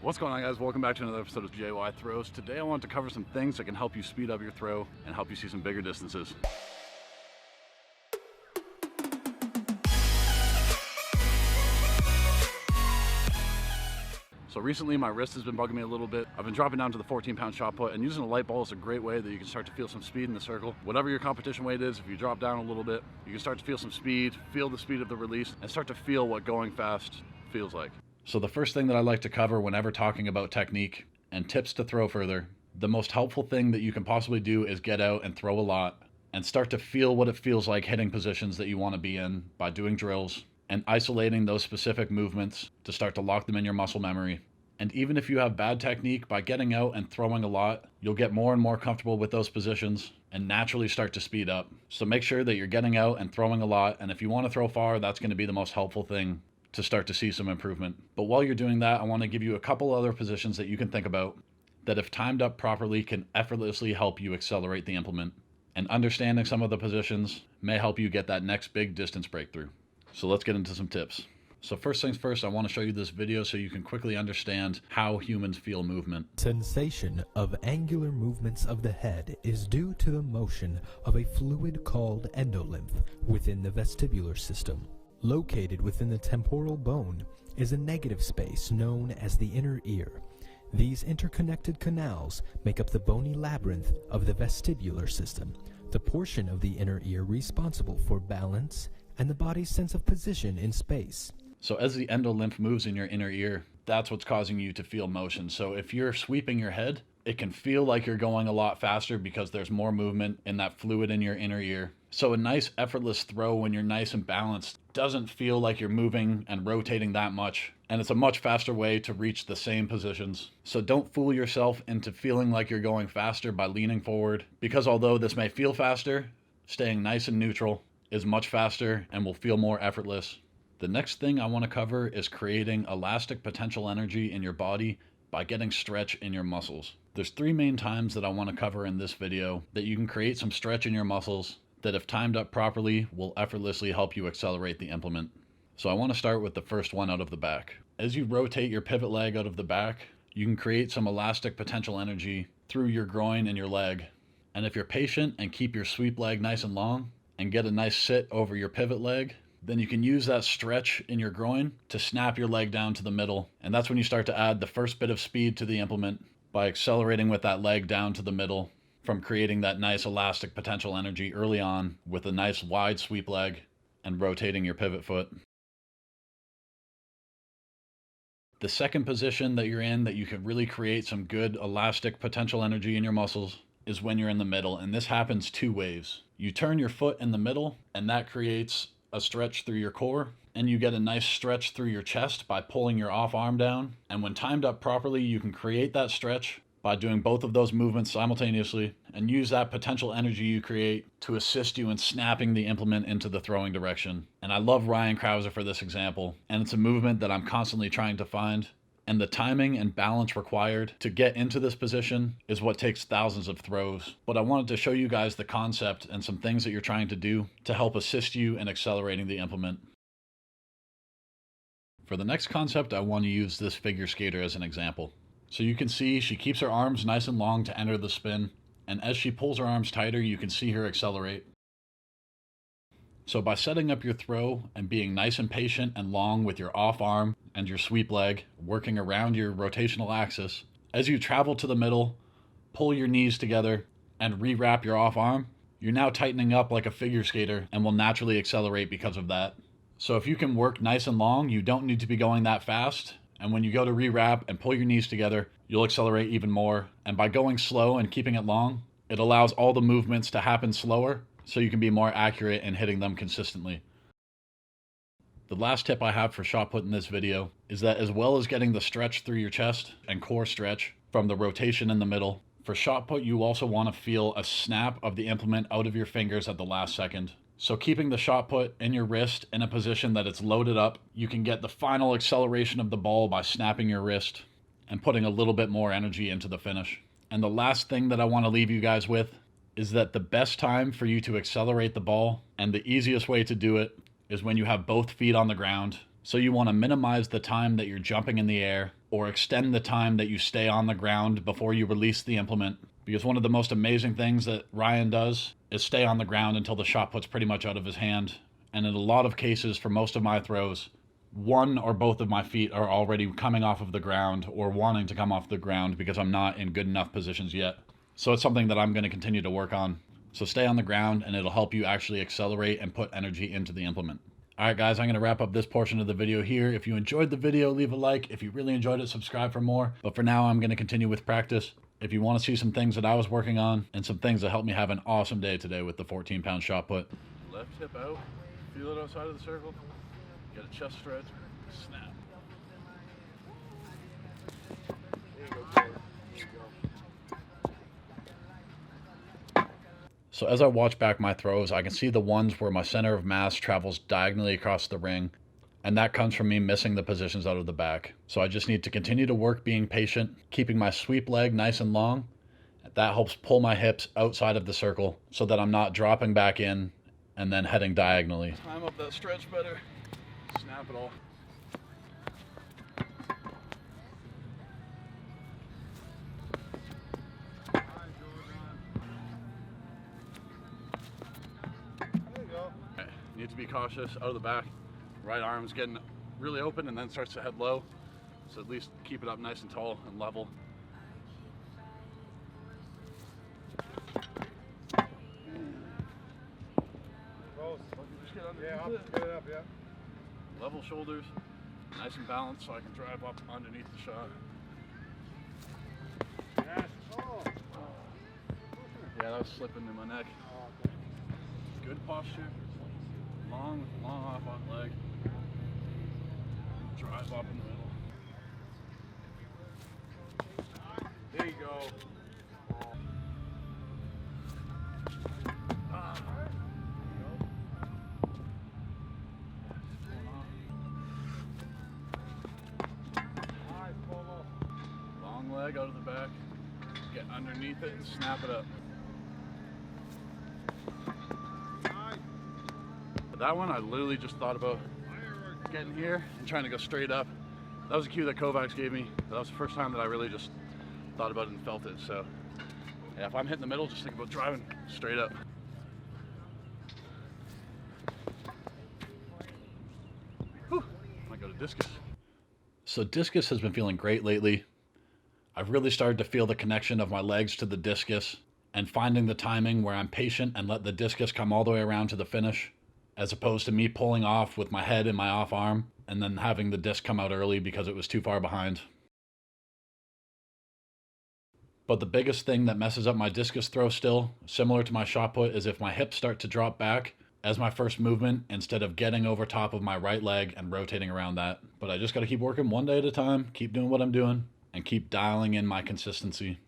What's going on, guys? Welcome back to another episode of JY Throws. Today I want to cover some things that can help you speed up your throw and help you see some bigger distances. So recently my wrist has been bugging me a little bit. I've been dropping down to the 14-pound shot put, and using a light ball is a great way that you can start to feel some speed in the circle. Whatever your competition weight is, if you drop down a little bit, you can start to feel some speed, feel the speed of the release, and start to feel what going fast feels like. So the first thing that I like to cover whenever talking about technique and tips to throw further, the most helpful thing that you can possibly do is get out and throw a lot and start to feel what it feels like hitting positions that you want to be in by doing drills and isolating those specific movements to start to lock them in your muscle memory. And even if you have bad technique, by getting out and throwing a lot, you'll get more and more comfortable with those positions and naturally start to speed up. So make sure that you're getting out and throwing a lot, and if you want to throw far, that's going to be the most helpful thing to start to see some improvement. But while you're doing that, I want to give you a couple other positions that you can think about that, if timed up properly, can effortlessly help you accelerate the implement. And understanding some of the positions may help you get that next big distance breakthrough. So let's get into some tips. So first things first, I want to show you this video so you can quickly understand how humans feel movement. Sensation of angular movements of the head is due to the motion of a fluid called endolymph within the vestibular system. Located within the temporal bone is a negative space known as the inner ear. These interconnected canals make up the bony labyrinth of the vestibular system, the portion of the inner ear responsible for balance and the body's sense of position in space. So as the endolymph moves in your inner ear, that's what's causing you to feel motion. So if you're sweeping your head, it can feel like you're going a lot faster because there's more movement in that fluid in your inner ear. So a nice effortless throw when you're nice and balanced doesn't feel like you're moving and rotating that much. And it's a much faster way to reach the same positions. So don't fool yourself into feeling like you're going faster by leaning forward, because although this may feel faster, staying nice and neutral is much faster and will feel more effortless. The next thing I want to cover is creating elastic potential energy in your body by getting stretch in your muscles. There's three main times that I want to cover in this video that you can create some stretch in your muscles that, if timed up properly, will effortlessly help you accelerate the implement. So I want to start with the first one out of the back. As you rotate your pivot leg out of the back, you can create some elastic potential energy through your groin and your leg. And if you're patient and keep your sweep leg nice and long and get a nice sit over your pivot leg, then you can use that stretch in your groin to snap your leg down to the middle. And that's when you start to add the first bit of speed to the implement by accelerating with that leg down to the middle, from creating that nice elastic potential energy early on with a nice wide sweep leg and rotating your pivot foot. The second position that you're in that you can really create some good elastic potential energy in your muscles is when you're in the middle. And this happens two ways. You turn your foot in the middle, and that creates a stretch through your core, and you get a nice stretch through your chest by pulling your off arm down. And when timed up properly, you can create that stretch by doing both of those movements simultaneously and use that potential energy you create to assist you in snapping the implement into the throwing direction. And I love Ryan Krauser for this example, and it's a movement that I'm constantly trying to find. And the timing and balance required to get into this position is what takes thousands of throws. But I wanted to show you guys the concept and some things that you're trying to do to help assist you in accelerating the implement. For the next concept, I want to use this figure skater as an example. So you can see she keeps her arms nice and long to enter the spin, and as she pulls her arms tighter, you can see her accelerate. So by setting up your throw and being nice and patient and long with your off arm and your sweep leg, working around your rotational axis, as you travel to the middle, pull your knees together, and re-wrap your off arm, you're now tightening up like a figure skater and will naturally accelerate because of that. So if you can work nice and long, you don't need to be going that fast. And when you go to re-wrap and pull your knees together, you'll accelerate even more. And by going slow and keeping it long, it allows all the movements to happen slower, so you can be more accurate in hitting them consistently. The last tip I have for shot put in this video is that, as well as getting the stretch through your chest and core stretch from the rotation in the middle, for shot put you also want to feel a snap of the implement out of your fingers at the last second. So keeping the shot put in your wrist in a position that it's loaded up, you can get the final acceleration of the ball by snapping your wrist and putting a little bit more energy into the finish. And the last thing that I want to leave you guys with is that the best time for you to accelerate the ball, and the easiest way to do it, is when you have both feet on the ground. So you want to minimize the time that you're jumping in the air or extend the time that you stay on the ground before you release the implement. Because one of the most amazing things that Ryan does is stay on the ground until the shot put's pretty much out of his hand. And in a lot of cases, for most of my throws, one or both of my feet are already coming off of the ground or wanting to come off the ground because I'm not in good enough positions yet. So it's something that I'm going to continue to work on. So stay on the ground and it'll help you actually accelerate and put energy into the implement. Alright guys, I'm going to wrap up this portion of the video here. If you enjoyed the video, leave a like. If you really enjoyed it, subscribe for more. But for now, I'm going to continue with practice. If you want to see some things that I was working on and some things that helped me have an awesome day today with the 14-pound shot put. Left hip out, feel it outside of the circle, get a chest stretch, snap. There you go, Taylor. There you go. So as I watch back my throws, I can see the ones where my center of mass travels diagonally across the ring, and that comes from me missing the positions out of the back. So I just need to continue to work being patient, keeping my sweep leg nice and long. That helps pull my hips outside of the circle so that I'm not dropping back in and then heading diagonally. Time up that stretch better, snap it all. There you go. Okay. Need to be cautious out of the back. Right arm's getting really open and then starts to head low. So at least keep it up nice and tall and level. Just get underneath Get it up, yeah. Level shoulders, nice and balanced so I can drive up underneath the shot. Yes. Oh. Yeah, that was slipping in my neck. Oh, okay. Good posture. Long off on leg. Drive up in the middle. There you go. Long leg out of the back. Get underneath it and snap it up. That one I literally just thought about getting here and trying to go straight up. That was a cue that Kovacs gave me. That was the first time that I really just thought about it and felt it. So yeah, if I'm hitting the middle, just think about driving straight up. Whew. Might go to Discus. So Discus has been feeling great lately. I've really started to feel the connection of my legs to the discus and finding the timing where I'm patient and let the discus come all the way around to the finish, as opposed to me pulling off with my head in my off arm and then having the disc come out early because it was too far behind. But the biggest thing that messes up my discus throw still, similar to my shot put, is if my hips start to drop back as my first movement instead of getting over top of my right leg and rotating around that. But I just got to keep working one day at a time, keep doing what I'm doing, and keep dialing in my consistency.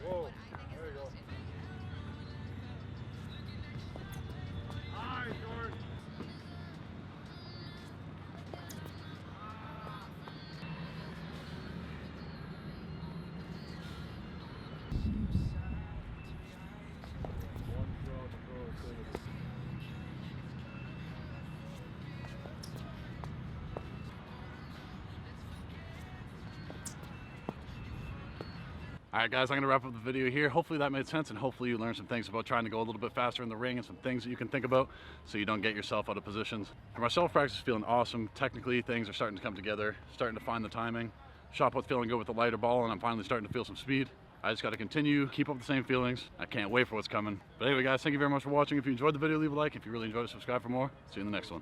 Whoa, there you go. Hi, George. Alright guys, I'm going to wrap up the video here. Hopefully that made sense and hopefully you learned some things about trying to go a little bit faster in the ring and some things that you can think about so you don't get yourself out of positions. For my self-practice, feeling awesome. Technically, things are starting to come together, starting to find the timing. Shot put feeling good with the lighter ball and I'm finally starting to feel some speed. I just got to continue, keep up the same feelings. I can't wait for what's coming. But anyway guys, thank you very much for watching. If you enjoyed the video, leave a like. If you really enjoyed it, subscribe for more. See you in the next one.